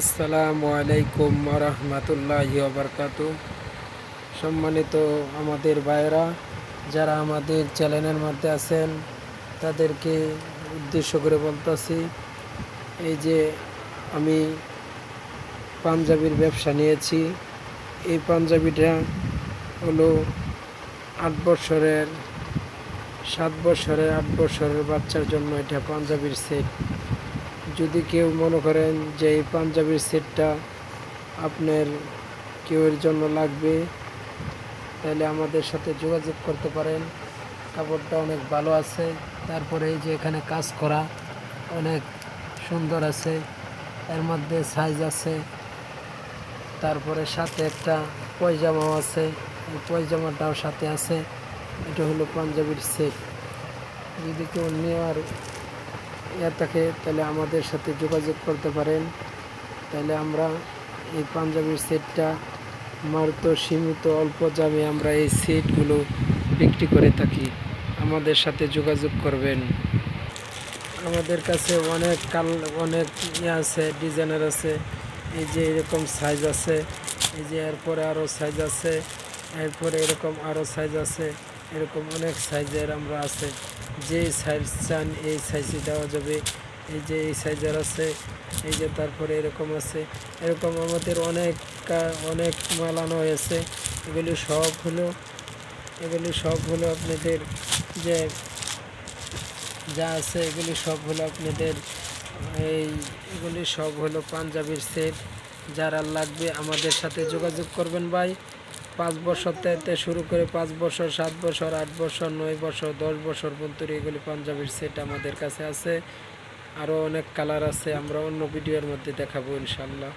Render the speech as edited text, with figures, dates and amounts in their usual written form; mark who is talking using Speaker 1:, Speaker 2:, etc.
Speaker 1: আসসালামু আলাইকুম রহমতুল্লাহি বারকাতু। সম্মানিত আমাদের ভাইরা যারা আমাদের চ্যানেলের মধ্যে আছেন তাদেরকে উদ্দেশ্য করে বলতেছি, এই যে আমি পাঞ্জাবির ব্যবসা নিয়েছি। এই পাঞ্জাবিটা হলো 8 বছরের 7 বছরের 8 বছরের বাচ্চার জন্য এটা পাঞ্জাবির সেট। যদি কেউ মনে করেন যে এই পাঞ্জাবির সেটটা আপনার কেউর জন্য লাগবে, তাহলে আমাদের সাথে যোগাযোগ করতে পারেন। কাপড়টা অনেক ভালো আছে, তারপরে এই যে এখানে কাজ করা অনেক সুন্দর আছে, এর মধ্যে সাইজ আছে। তারপরে সাথে একটা পয়জামাও আছে, এই পয়জামাটাও সাথে আছে। এটা হলো পাঞ্জাবির সেট। যদি কেউ নেওয়ার থাকে তাহলে আমাদের সাথে যোগাযোগ করতে পারেন। তাহলে আমরা এই পাঞ্জাবির সেটটা মাত্র সীমিত অল্প দামে আমরা এই সেটগুলো বিক্রি করে থাকি। আমাদের সাথে যোগাযোগ করবেন। আমাদের কাছে অনেক আছে, ডিজাইনার আছে। এই যে এরকম সাইজ আছে, এই যে এরপরে আরও সাইজ আছে, এরপরে এরকম আরও সাইজ আছে। এরকম অনেক সাইজের আমরা আছে। যে সাইজ চান এই সাইজে দেওয়া যাবে। এই যে এই সাইজের আছে, এই যে তারপরে এরকম আছে। এরকম আমাদের অনেক মাল আনা হয়েছে। এগুলি সব হলো আপনাদের যে যা আছে, এগুলি সব হলো আপনাদের এগুলি সব হলো পাঞ্জাবির সেট। যারা লাগবে আমাদের সাথে যোগাযোগ করবেন ভাই। 5 বছর থেকে শুরু করে 5 বছর, 7 বছর, 8 বছর, 9 বছর, 10 বছর পর্যন্ত এগুলি পাঞ্জাবির সেট আমাদের কাছে আছে। আরও অনেক কালার আছে, আমরা অন্য ভিডিওর মধ্যে দেখাবো ইনশাল্লাহ।